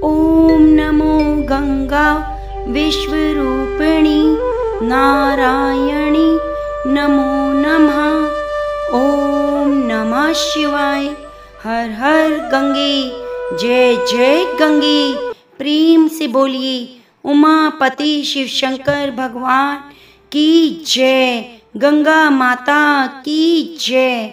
ओम नमो गंगा विश्वरूपिणी नारायणी नमो नमः। ओम नमः शिवाय। हर हर गंगे, जय जय गंगे। प्रेम से बोलिए उमापति शिव शंकर भगवान की जय, गंगा माता की जय।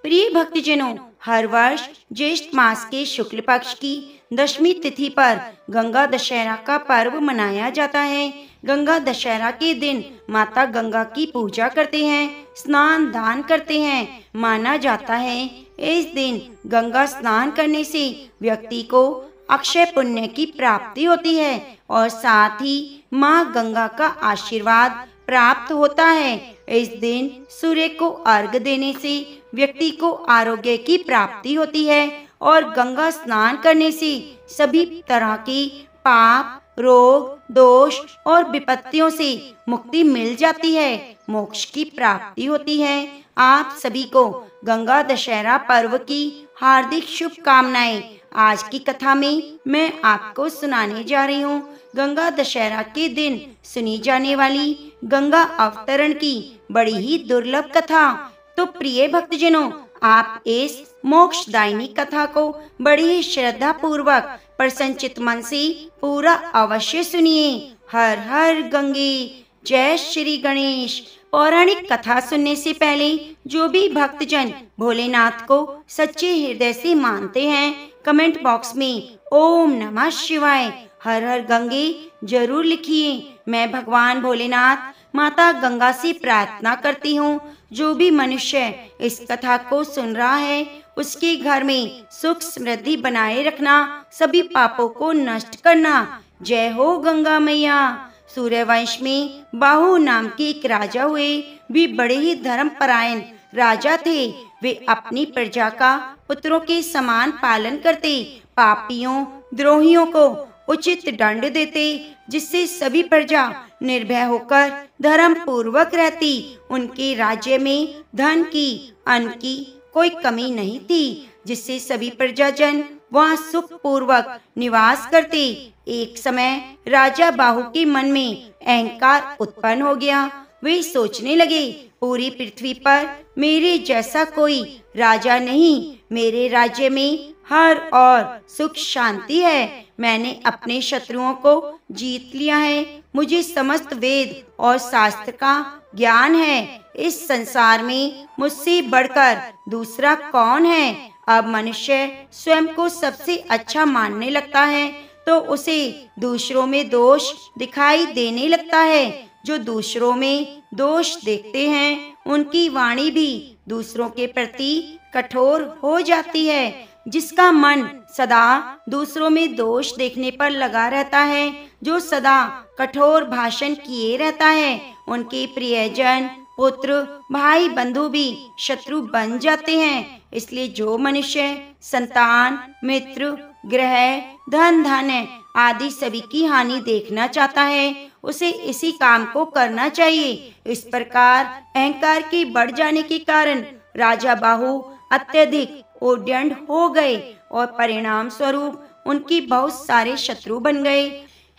प्रिय भक्तजनों, हर वर्ष ज्येष्ठ मास के शुक्ल पक्ष की दशमी तिथि पर गंगा दशहरा का पर्व मनाया जाता है। गंगा दशहरा के दिन माता गंगा की पूजा करते हैं, स्नान दान करते हैं। माना जाता है इस दिन गंगा स्नान करने से व्यक्ति को अक्षय पुण्य की प्राप्ति होती है और साथ ही माँ गंगा का आशीर्वाद प्राप्त होता है। इस दिन सूर्य को अर्घ देने से व्यक्ति को आरोग्य की प्राप्ति होती है और गंगा स्नान करने से सभी तरह की पाप, रोग, दोष और विपत्तियों से मुक्ति मिल जाती है, मोक्ष की प्राप्ति होती है। आप सभी को गंगा दशहरा पर्व की हार्दिक शुभकामनाएं। आज की कथा में मैं आपको सुनाने जा रही हूँ गंगा दशहरा के दिन सुनी जाने वाली गंगा अवतरण की बड़ी ही दुर्लभ कथा। तो प्रिय भक्तजनों, आप इस मोक्षदायिनी कथा को बड़ी ही श्रद्धा पूर्वक प्रसन्नचित मन से पूरा अवश्य सुनिए। हर हर गंगे, जय श्री गणेश। पौराणिक कथा सुनने से पहले जो भी भक्तजन भोलेनाथ को सच्चे हृदय से मानते हैं, कमेंट बॉक्स में ओम नमः शिवाय हर हर गंगे जरूर लिखिए। मैं भगवान भोलेनाथ माता गंगा से प्रार्थना करती हूँ, जो भी मनुष्य इस कथा को सुन रहा है उसके घर में सुख समृद्धि बनाए रखना, सभी पापों को नष्ट करना। जय हो गंगा मैया। सूर्यवंश में बाहु नाम के एक राजा हुए। वे बड़े ही धर्मपरायण राजा थे। वे अपनी प्रजा का पुत्रों के समान पालन करते, पापियों द्रोहियों को उचित दंड देते, जिससे सभी प्रजा निर्भय होकर धर्म पूर्वक रहती। उनके राज्य में धन की, अन्न की कोई कमी नहीं थी, जिससे सभी प्रजाजन वहाँ सुख पूर्वक निवास करते। एक समय राजा बाहु के मन में अहंकार उत्पन्न हो गया। वे सोचने लगे, पूरी पृथ्वी पर मेरे जैसा कोई राजा नहीं। मेरे राज्य में हर और सुख शांति है। मैंने अपने शत्रुओं को जीत लिया है। मुझे समस्त वेद और शास्त्र का ज्ञान है। इस संसार में मुझसे बढ़कर दूसरा कौन है। अब मनुष्य स्वयं को सबसे अच्छा मानने लगता है तो उसे दूसरों में दोष दिखाई देने लगता है। जो दूसरों में दोष देखते हैं उनकी वाणी भी दूसरों के प्रति कठोर हो जाती है। जिसका मन सदा दूसरों में दोष देखने पर लगा रहता है, जो सदा कठोर भाषण किए रहता है, उनके प्रियजन, पुत्र, भाई, बंधु भी शत्रु बन जाते हैं। इसलिए जो मनुष्य संतान, मित्र, ग्रह, धन धान्य आदि सभी की हानि देखना चाहता है, उसे इसी काम को करना चाहिए। इस प्रकार अहंकार के बढ़ जाने के कारण राजा बाहु अत्यधिक उद्दंड हो गए और परिणाम स्वरूप उनकी बहुत सारे शत्रु बन गए।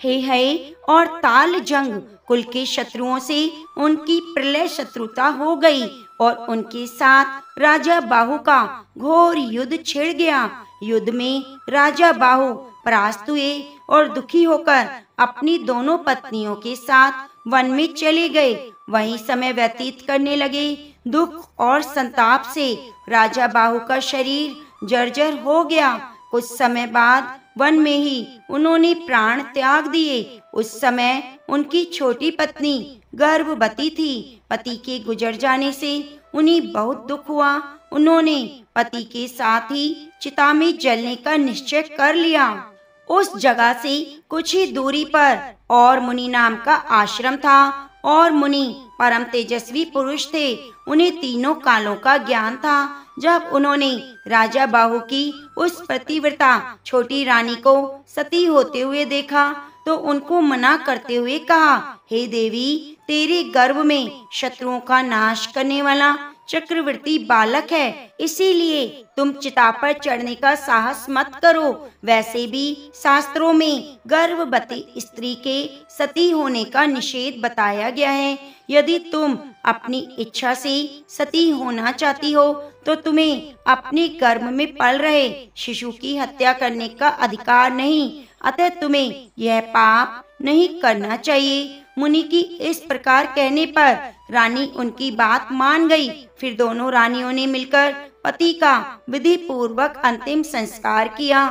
हे और ताल जंग कुल के शत्रुओं से उनकी प्रलय शत्रुता हो गई और उनके साथ राजा बाहु का घोर युद्ध छिड़ गया। युद्ध में राजा बाहु परास्त हुए और दुखी होकर अपनी दोनों पत्नियों के साथ वन में चले गए। वहीं समय व्यतीत करने लगे। दुख और संताप से राजा बाहु का शरीर जर्जर हो गया। कुछ समय बाद वन में ही उन्होंने प्राण त्याग दिए। उस समय उनकी छोटी पत्नी गर्भवती थी। पति के गुजर जाने से उन्हें बहुत दुख हुआ। उन्होंने पति के साथ ही चिता में जलने का निश्चय कर लिया। उस जगह से कुछ ही दूरी पर और मुनि नाम का आश्रम था और मुनि परम तेजस्वी पुरुष थे। उन्हें तीनों कालों का ज्ञान था। जब उन्होंने राजा बाहु की उस पतिव्रता छोटी रानी को सती होते हुए देखा तो उनको मना करते हुए कहा, हे देवी, तेरे गर्भ में शत्रुओं का नाश करने वाला चक्रवर्ती बालक है, इसीलिए तुम चिता पर चढ़ने का साहस मत करो। वैसे भी शास्त्रों में गर्भवती स्त्री के सती होने का निषेध बताया गया है। यदि तुम अपनी इच्छा से सती होना चाहती हो तो तुम्हें अपने गर्भ में पल रहे शिशु की हत्या करने का अधिकार नहीं, अतः तुम्हें यह पाप नहीं करना चाहिए। मुनि की इस प्रकार कहने पर रानी उनकी बात मान गई। फिर दोनों रानियों ने मिलकर पति का विधि पूर्वक अंतिम संस्कार किया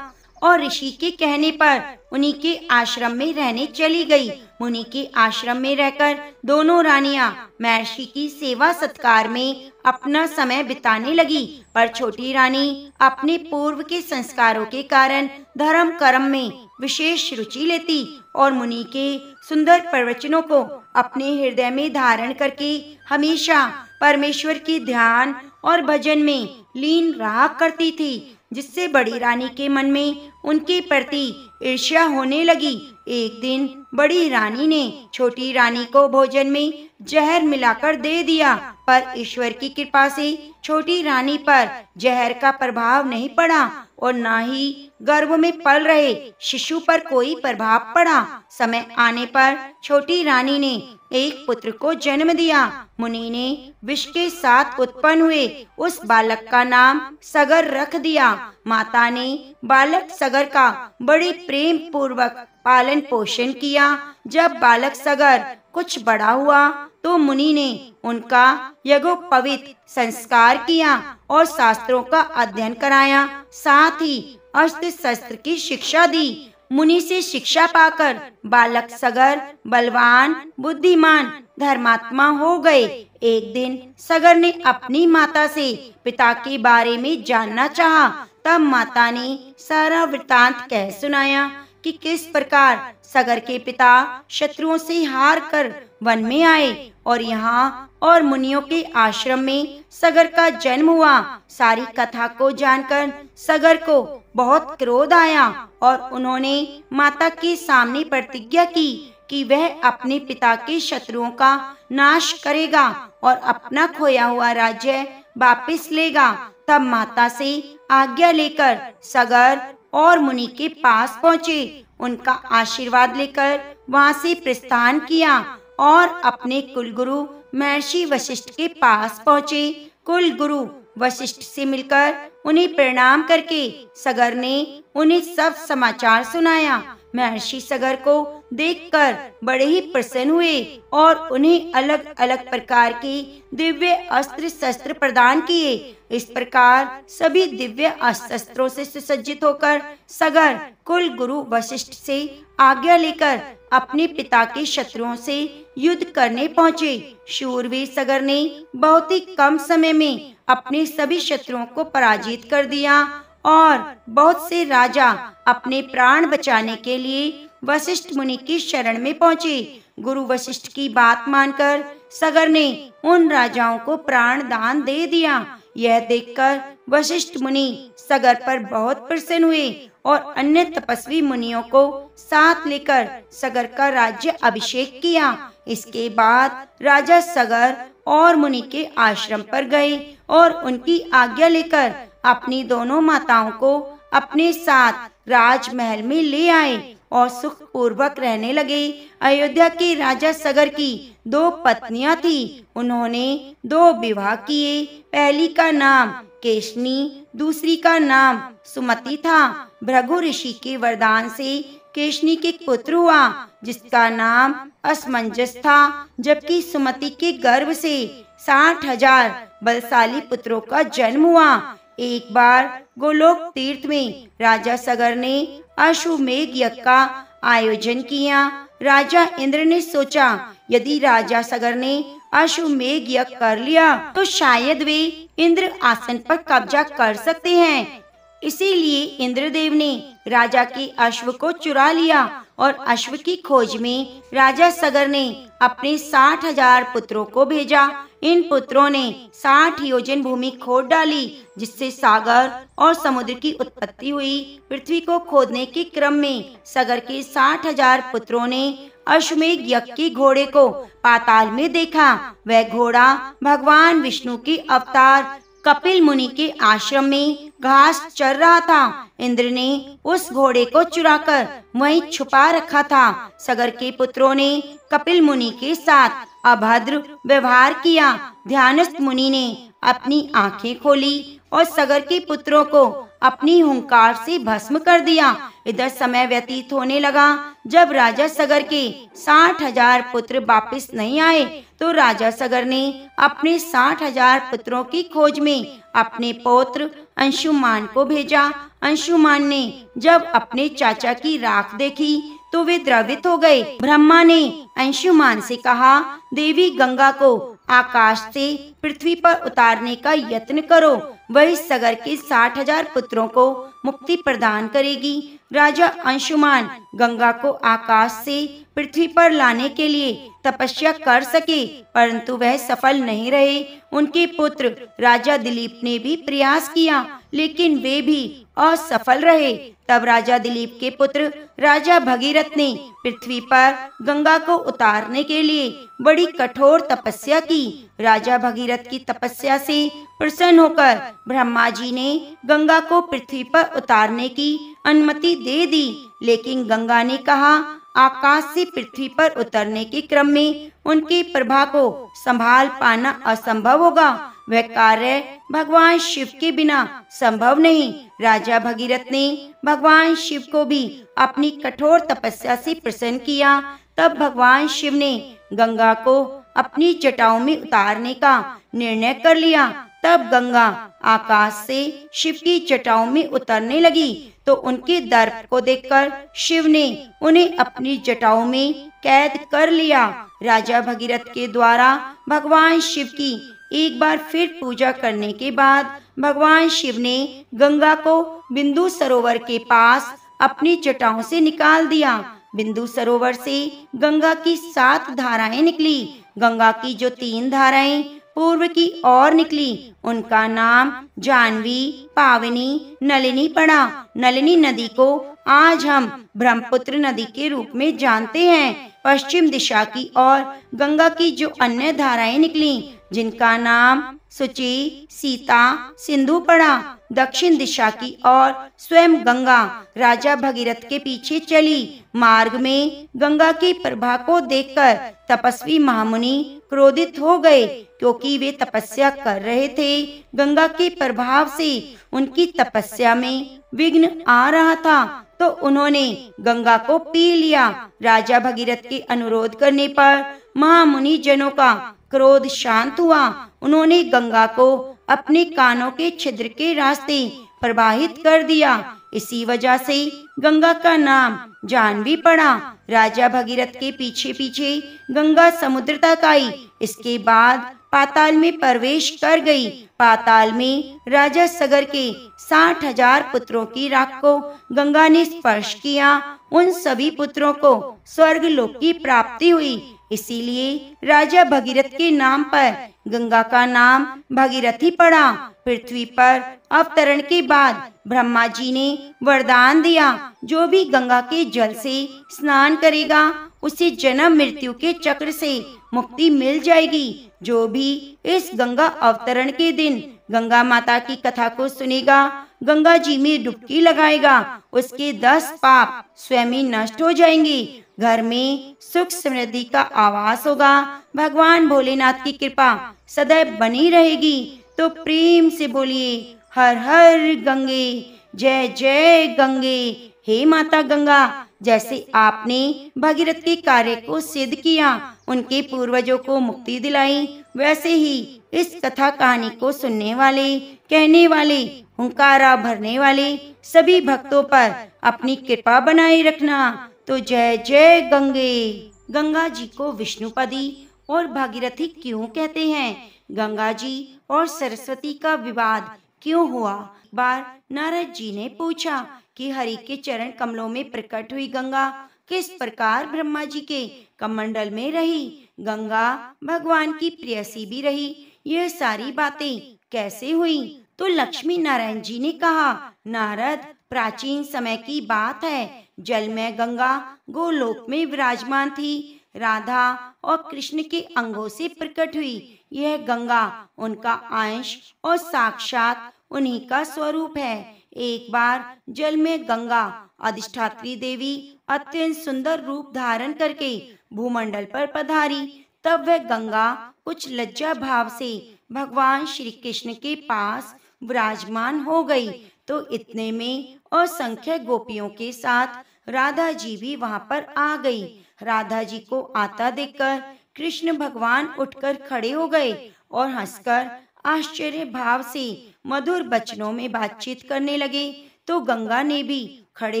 और ऋषि के कहने पर उन्हीं के आश्रम में रहने चली गई। मुनि के आश्रम में रहकर दोनों रानियां महर्षि की सेवा सत्कार में अपना समय बिताने लगी, पर छोटी रानी अपने पूर्व के संस्कारों के कारण धर्म कर्म में विशेष रुचि लेती और मुनि के सुंदर प्रवचनों को अपने हृदय में धारण करके हमेशा परमेश्वर के ध्यान और भजन में लीन रहा करती थी, जिससे बड़ी रानी के मन में उनके प्रति ईर्ष्या होने लगी। एक दिन बड़ी रानी ने छोटी रानी को भोजन में जहर मिलाकर दे दिया, पर ईश्वर की कृपा से छोटी रानी पर जहर का प्रभाव नहीं पड़ा और न ही गर्भ में पल रहे शिशु पर कोई प्रभाव पड़ा। समय आने पर छोटी रानी ने एक पुत्र को जन्म दिया। मुनि ने विष के साथ उत्पन्न हुए उस बालक का नाम सगर रख दिया। माता ने बालक सगर का बड़े प्रेम पूर्वक पालन पोषण किया। जब बालक सगर कुछ बड़ा हुआ तो मुनि ने उनका यज्ञोपवीत संस्कार किया और शास्त्रों का अध्ययन कराया, साथ ही अस्त्र शस्त्र की शिक्षा दी। मुनि से शिक्षा पाकर बालक सगर बलवान, बुद्धिमान, धर्मात्मा हो गए। एक दिन सगर ने अपनी माता से पिता के बारे में जानना चाहा। तब माता ने सारा वृतांत कह सुनाया कि किस प्रकार सगर के पिता शत्रुओं से हार कर वन में आए और यहाँ और मुनियों के आश्रम में सगर का जन्म हुआ। सारी कथा को जानकर सगर को बहुत क्रोध आया और उन्होंने माता के सामने प्रतिज्ञा की कि वह अपने पिता के शत्रुओं का नाश करेगा और अपना खोया हुआ राज्य वापस लेगा। तब माता से आज्ञा लेकर सगर और मुनि के पास पहुँचे। उनका आशीर्वाद लेकर वहां से प्रस्थान किया और अपने कुलगुरु महर्षि वशिष्ठ के पास पहुँचे। कुलगुरु वशिष्ठ से मिलकर उन्हें प्रणाम करके सगर ने उन्हें सब समाचार सुनाया। महर्षि सगर को देखकर बड़े ही प्रसन्न हुए और उन्हें अलग अलग प्रकार के दिव्य अस्त्र शस्त्र प्रदान किए। इस प्रकार सभी दिव्य अस्त्र शस्त्रों से सुसज्जित होकर सगर कुल गुरु वशिष्ठ से आज्ञा लेकर अपने पिता के शत्रुओं से युद्ध करने पहुँचे। शूरवीर सगर ने बहुत ही कम समय में अपने सभी शत्रुओं को पराजित कर दिया और बहुत से राजा अपने प्राण बचाने के लिए वशिष्ठ मुनि की शरण में पहुँचे। गुरु वशिष्ठ की बात मानकर सगर ने उन राजाओं को प्राण दान दे दिया। यह देखकर वशिष्ठ मुनि सगर पर बहुत प्रसन्न हुए और अन्य तपस्वी मुनियों को साथ लेकर सगर का राज्य अभिषेक किया। इसके बाद राजा सगर और मुनि के आश्रम पर गए और उनकी आज्ञा लेकर अपनी दोनों माताओं को अपने साथ राजमहल में ले आए और सुख पूर्वक रहने लगे। अयोध्या के राजा सगर की 2 पत्नियां थी। उन्होंने 2 विवाह किए। पहली का नाम केशनी, दूसरी का नाम सुमति था। भृगु ऋषि के वरदान से केशनी के पुत्र हुआ जिसका नाम असमंजस था, जबकि सुमति के गर्भ से 60,000 बलशाली पुत्रों का जन्म हुआ। एक बार गोलोक तीर्थ में राजा सगर ने अश्वमेध यज्ञ का आयोजन किया। राजा इंद्र ने सोचा यदि राजा सगर ने अश्वमेध यज्ञ कर लिया तो शायद वे इंद्र आसन पर कब्जा कर सकते हैं। इसीलिए इंद्रदेव ने राजा के अश्व को चुरा लिया और अश्व की खोज में राजा सगर ने अपने 60,000 पुत्रों को भेजा। इन पुत्रों ने 60 योजन भूमि खोद डाली, जिससे सागर और समुद्र की उत्पत्ति हुई। पृथ्वी को खोदने के क्रम में सगर के 60,000 पुत्रों ने अश्वमेध यज्ञ के घोड़े को पाताल में देखा। वह घोड़ा भगवान विष्णु के अवतार कपिल मुनि के आश्रम में घास चर रहा था। इंद्र ने उस घोड़े को चुराकर वहीं छुपा रखा था। सगर के पुत्रों ने कपिल मुनि के साथ अभद्र व्यवहार किया। ध्यानस्थ मुनि ने अपनी आंखें खोली और सगर के पुत्रों को अपनी हुंकार से भस्म कर दिया। इधर समय व्यतीत होने लगा। जब राजा सगर के 60,000 पुत्र वापस नहीं आए तो राजा सगर ने अपने 60,000 पुत्रों की खोज में अपने पौत्र अंशुमान को भेजा। अंशुमान ने जब अपने चाचा की राख देखी तो वे द्रवित हो गए। ब्रह्मा ने अंशुमान से कहा, देवी गंगा को आकाश से पृथ्वी पर उतारने का यत्न करो, वही सगर के 60,000 पुत्रों को मुक्ति प्रदान करेगी। राजा अंशुमान गंगा को आकाश से पृथ्वी पर लाने के लिए तपस्या कर सके, परंतु वह सफल नहीं रहे। उनके पुत्र राजा दिलीप ने भी प्रयास किया, लेकिन वे भी असफल रहे। तब राजा दिलीप के पुत्र राजा भगीरथ ने पृथ्वी पर गंगा को उतारने के लिए बड़ी कठोर तपस्या की। राजा भगीरथ की तपस्या से प्रसन्न होकर ब्रह्मा जी ने गंगा को पृथ्वी पर उतारने की अनुमति दे दी, लेकिन गंगा ने कहा, आकाश से पृथ्वी पर उतरने के क्रम में उनकी प्रभा को संभाल पाना असंभव होगा। वह कार्य भगवान शिव के बिना संभव नहीं। राजा भगीरथ ने भगवान शिव को भी अपनी कठोर तपस्या से प्रसन्न किया। तब भगवान शिव ने गंगा को अपनी जटाओं में उतारने का निर्णय कर लिया। तब गंगा आकाश से शिव की जटाओं में उतरने लगी तो उनके दर्प को देखकर शिव ने उन्हें अपनी जटाओं में कैद कर लिया। राजा भगीरथ के द्वारा भगवान शिव की एक बार फिर पूजा करने के बाद भगवान शिव ने गंगा को बिंदु सरोवर के पास अपनी जटाओं से निकाल दिया। बिंदु सरोवर से गंगा की 7 धाराएं निकली। गंगा की जो 3 धाराएं पूर्व की ओर निकली, उनका नाम जानवी, पावनी, नलिनी पड़ा। नलिनी नदी को आज हम ब्रह्मपुत्र नदी के रूप में जानते हैं। पश्चिम दिशा की ओर गंगा की जो अन्य धाराएं निकली, जिनका नाम सुचि, सीता, सिंधु पड़ा। दक्षिण दिशा की ओर स्वयं गंगा राजा भगीरथ के पीछे चली। मार्ग में गंगा की प्रभा को देखकर तपस्वी महामुनि क्रोधित हो गए, क्योंकि वे तपस्या कर रहे थे। गंगा के प्रभाव से उनकी तपस्या में विघ्न आ रहा था, तो उन्होंने गंगा को पी लिया। राजा भगीरथ के अनुरोध करने पर महामुनि जनों का क्रोध शांत हुआ। उन्होंने गंगा को अपने कानों के छिद्र के रास्ते प्रवाहित कर दिया। इसी वजह से गंगा का नाम जानवी पड़ा। राजा भगीरथ के पीछे पीछे गंगा समुद्र तक आई। इसके बाद पाताल में प्रवेश कर गई। पाताल में राजा सगर के 60,000 पुत्रों की राख को गंगा ने स्पर्श किया। उन सभी पुत्रों को स्वर्ग लोक की प्राप्ति हुई। इसीलिए राजा भगीरथ के नाम पर गंगा का नाम भगीरथी पड़ा। पृथ्वी पर अवतरण के बाद ब्रह्मा जी ने वरदान दिया, जो भी गंगा के जल से स्नान करेगा उसे जन्म मृत्यु के चक्र से मुक्ति मिल जाएगी। जो भी इस गंगा अवतरण के दिन गंगा माता की कथा को सुनेगा, गंगा जी में डुबकी लगाएगा, उसके 10 पाप स्वयं ही नष्ट हो जाएंगे। घर में सुख समृद्धि का आवास होगा। भगवान भोलेनाथ की कृपा सदैव बनी रहेगी। तो प्रेम से बोलिए, हर हर गंगे, जय जय गंगे। हे माता गंगा, जैसे आपने भगीरथ के कार्य को सिद्ध किया, उनके पूर्वजों को मुक्ति दिलाई, वैसे ही इस कथा कहानी को सुनने वाले, कहने वाले, हुंकारा भरने वाले सभी भक्तों पर अपनी कृपा बनाए रखना। तो जय जय गंगे। गंगा जी को विष्णुपदी और भागीरथी क्यों कहते हैं? गंगा जी और सरस्वती का विवाद क्यों हुआ? बार नारद जी ने पूछा कि हरि के चरण कमलों में प्रकट हुई गंगा किस प्रकार ब्रह्मा जी के कमंडल में रही। गंगा भगवान की प्रेयसी भी रही। यह सारी बातें कैसे हुई? तो लक्ष्मी नारायण जी ने कहा, नारद, प्राचीन समय की बात है। जल में गंगा गोलोक में विराजमान थी। राधा और कृष्ण के अंगों से प्रकट हुई यह गंगा उनका अंश और साक्षात उन्हीं का स्वरूप है। एक बार जल में गंगा अधिष्ठात्री देवी अत्यंत सुंदर रूप धारण करके भूमंडल पर पधारी। तब वह गंगा कुछ लज्जा भाव से भगवान श्री कृष्ण के पास विराजमान हो गई। तो इतने में असंख्य गोपियों के साथ राधा जी भी वहां पर आ गई। राधा जी को आता देखकर कृष्ण भगवान उठकर खड़े हो गए और हंसकर आश्चर्य भाव से मधुर वचनों में बातचीत करने लगे। तो गंगा ने भी खड़े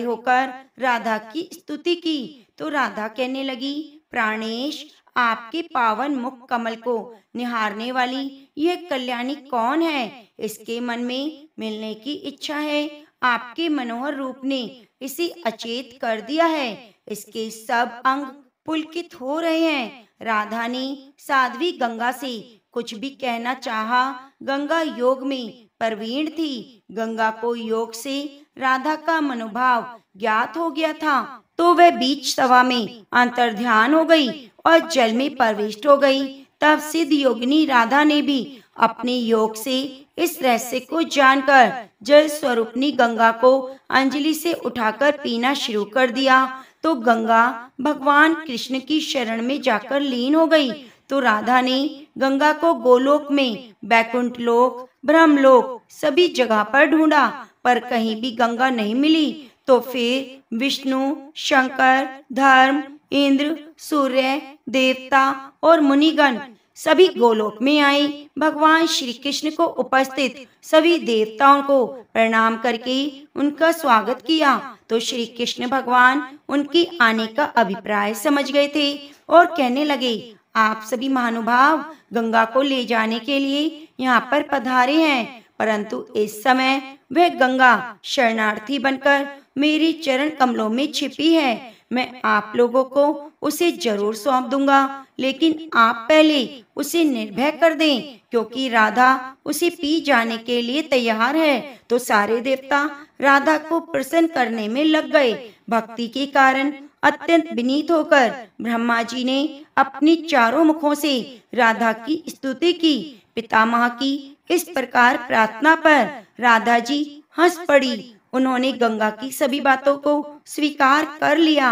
होकर राधा की स्तुति की। तो राधा कहने लगी, प्राणेश, आपके पावन मुख कमल को निहारने वाली यह कल्याणी कौन है? इसके मन में मिलने की इच्छा है। आपके मनोहर रूप ने इसे अचेत कर दिया है। इसके सब अंग पुलकित हो रहे हैं। राधा ने साध्वी गंगा से कुछ भी कहना चाहा। गंगा योग में प्रवीण थी। गंगा को योग से राधा का मनोभाव ज्ञात हो गया था। तो वह बीच सभा में अंतर्ध्यान हो गई और जल में प्रविष्ट हो गई। तब सिद्ध योगिनी राधा ने भी अपने योग से इस रहस्य को जानकर जल स्वरूपनी गंगा को अंजलि से उठाकर पीना शुरू कर दिया। तो गंगा भगवान कृष्ण की शरण में जाकर लीन हो गई। तो राधा ने गंगा को गोलोक में, बैकुंठ लोक, ब्रह्मलोक सभी जगह पर ढूंढा, पर कहीं भी गंगा नहीं मिली। तो फिर विष्णु, शंकर, धर्म, इंद्र, सूर्य, देवता और मुनिगण सभी गोलोक में आए। भगवान श्री कृष्ण को उपस्थित सभी देवताओं को प्रणाम करके उनका स्वागत किया। तो श्री कृष्ण भगवान उनके आने का अभिप्राय समझ गए थे और कहने लगे, आप सभी महानुभाव गंगा को ले जाने के लिए यहाँ पर पधारे हैं, परंतु इस समय वह गंगा शरणार्थी बनकर मेरी चरण कमलों में छिपी है। मैं आप लोगों को उसे जरूर सौंप दूंगा, लेकिन आप पहले उसे निर्भय कर दें, क्योंकि राधा उसे पी जाने के लिए तैयार है। तो सारे देवता राधा को प्रसन्न करने में लग गए। भक्ति के कारण अत्यंत विनीत होकर ब्रह्मा जी ने अपनी चारों मुखों से राधा की स्तुति की। पितामह की इस प्रकार प्रार्थना पर राधा जी हंस पड़ी। उन्होंने गंगा की सभी बातों को स्वीकार कर लिया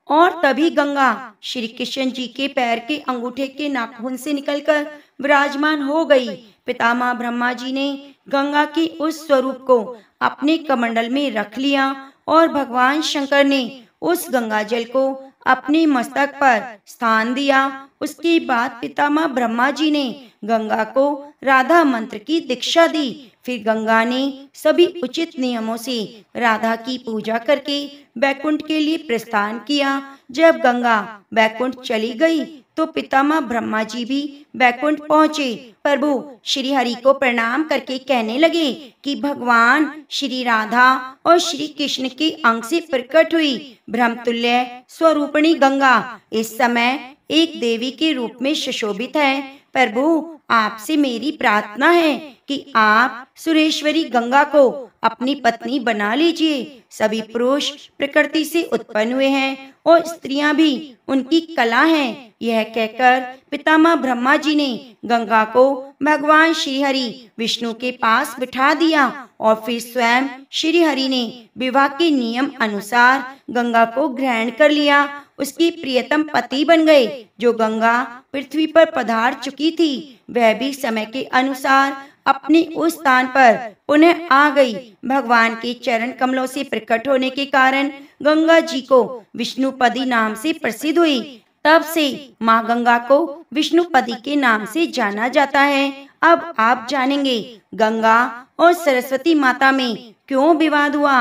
और तभी गंगा श्री कृष्ण जी के पैर के अंगूठे के नाखून से निकलकर विराजमान हो गई। पितामह ब्रह्मा जी ने गंगा के उस स्वरूप को अपने कमंडल में रख लिया और भगवान शंकर ने उस गंगा जल को अपने मस्तक पर स्थान दिया। उसके बाद पितामह ब्रह्मा जी ने गंगा को राधा मंत्र की दीक्षा दी। फिर गंगा ने सभी उचित नियमों से राधा की पूजा करके बैकुंठ के लिए प्रस्थान किया। जब गंगा बैकुंठ चली गई तो पितामह ब्रह्मा जी भी बैकुंठ पहुँचे। प्रभु श्री हरि को प्रणाम करके कहने लगे कि भगवान श्री राधा और श्री कृष्ण के अंग से प्रकट हुई ब्रह्मतुल्य स्वरूपिणी गंगा इस समय एक देवी के रूप में सुशोभित है। प्रभु आपसे मेरी प्रार्थना है कि आप सुरेश्वरी गंगा को अपनी पत्नी बना लीजिए। सभी पुरुष प्रकृति से उत्पन्न हुए हैं और स्त्रियां भी उनकी कला हैं। यह कहकर पितामह ब्रह्मा जी ने गंगा को भगवान श्री हरि विष्णु के पास बिठा दिया और फिर स्वयं श्री हरि ने विवाह के नियम अनुसार गंगा को ग्रहण कर लिया। उसकी प्रियतम पति बन गए। जो गंगा पृथ्वी पर पधार चुकी थी वह भी समय के अनुसार अपने उस स्थान पर पुनः आ गई। भगवान के चरण कमलों से प्रकट होने के कारण गंगा जी को विष्णुपदी नाम से प्रसिद्ध हुई। तब से माँ गंगा को विष्णुपदी के नाम से जाना जाता है। अब आप जानेंगे गंगा और सरस्वती माता में क्यों विवाद हुआ।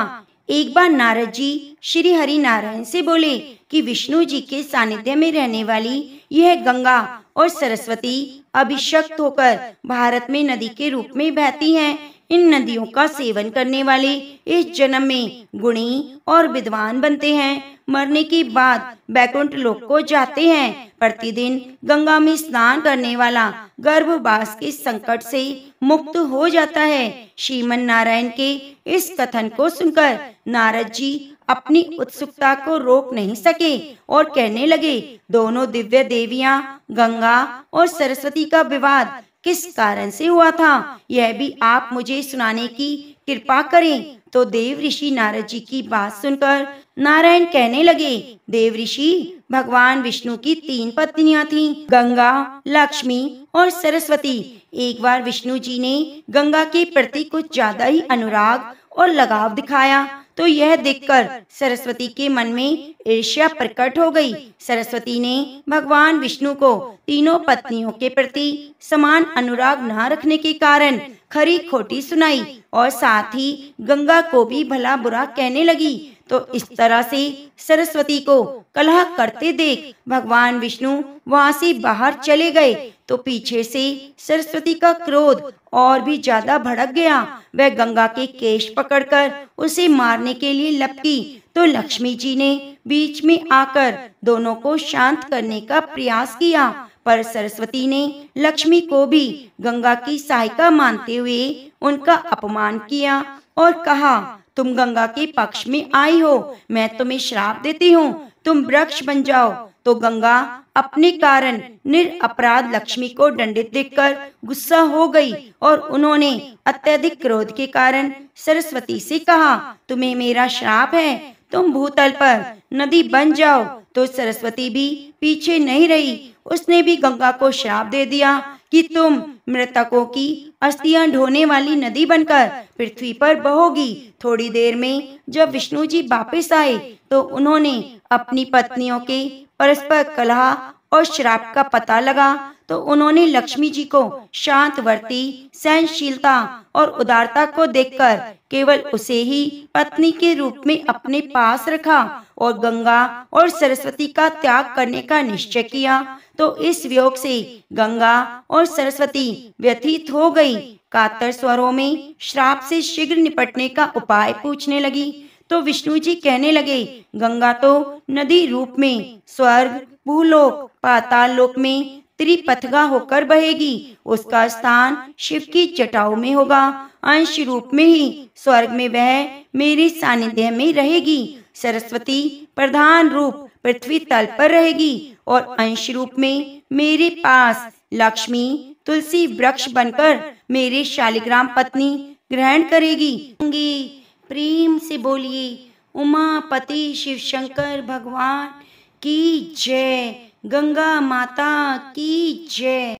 एक बार नारद जी श्री हरि नारायण से बोले कि विष्णु जी के सानिध्य में रहने वाली यह गंगा और सरस्वती अभिशक्त होकर भारत में नदी के रूप में बहती हैं। इन नदियों का सेवन करने वाले इस जन्म में गुणी और विद्वान बनते हैं। मरने के बाद बैकुंठ लोक को जाते हैं। प्रतिदिन गंगा में स्नान करने वाला गर्भवास के संकट से मुक्त हो जाता है। श्रीमन नारायण के इस कथन को सुनकर नारद जी अपनी उत्सुकता को रोक नहीं सके और कहने लगे, दोनों दिव्य देवियां गंगा और सरस्वती का विवाद किस कारण से हुआ था, यह भी आप मुझे सुनाने की कृपा करें। तो देव ऋषि नारद जी की बात सुनकर नारायण कहने लगे, देव ऋषि, भगवान विष्णु की 3 पत्नियां थीं, गंगा, लक्ष्मी और सरस्वती। एक बार विष्णु जी ने गंगा के प्रति कुछ ज्यादा ही अनुराग और लगाव दिखाया, तो यह देखकर सरस्वती के मन में ईर्ष्या प्रकट हो गई। सरस्वती ने भगवान विष्णु को तीनों पत्नियों के प्रति समान अनुराग न रखने के कारण खरी खोटी सुनाई और साथ ही गंगा को भी भला बुरा कहने लगी। तो इस तरह से सरस्वती को कलह करते देख भगवान विष्णु वहां से बाहर चले गए। तो पीछे से सरस्वती का क्रोध और भी ज्यादा भड़क गया। वह गंगा के केश पकड़कर उसे मारने के लिए लपकी, तो लक्ष्मी जी ने बीच में आकर दोनों को शांत करने का प्रयास किया, पर सरस्वती ने लक्ष्मी को भी गंगा की सहायिका मानते हुए उनका अपमान किया और कहा, तुम गंगा के पक्ष में आई हो, मैं तुम्हें श्राप देती हूँ, तुम वृक्ष बन जाओ। तो गंगा अपने कारण निरपराध लक्ष्मी को दंडित देखकर गुस्सा हो गई और उन्होंने अत्यधिक क्रोध के कारण सरस्वती से कहा, तुम्हें मेरा श्राप है, तुम भूतल पर नदी बन जाओ। तो सरस्वती भी पीछे नहीं रही, उसने भी गंगा को श्राप दे दिया कि तुम मृतकों की अस्थियां ढोने वाली नदी बनकर पृथ्वी पर बहोगी। थोड़ी देर में जब विष्णु जी वापस आए तो उन्होंने अपनी पत्नियों के परस्पर कलह और श्राप का पता लगा, तो उन्होंने लक्ष्मी जी को शांतवर्ती, सहनशीलता और उदारता को देखकर केवल उसे ही पत्नी के रूप में अपने पास रखा और गंगा और सरस्वती का त्याग करने का निश्चय किया। तो इस वियोग से गंगा और सरस्वती व्यथित हो गई। कातर स्वरों में श्राप से शीघ्र निपटने का उपाय पूछने लगी। तो विष्णु जी कहने लगे, गंगा तो नदी रूप में स्वर्ग, भूलोक, पाताल लोक में त्रिपथगा होकर बहेगी। उसका स्थान शिव की जटाओं में होगा। अंश रूप में ही स्वर्ग में वह मेरे सानिध्य में रहेगी। सरस्वती प्रधान रूप पृथ्वी तल पर रहेगी और अंश रूप में मेरे पास लक्ष्मी तुलसी वृक्ष बनकर मेरे शालिग्राम पत्नी ग्रहण करेगी। प्रेम से बोलिए उमापति शिव शंकर भगवान की जय, गंगा माता की जय।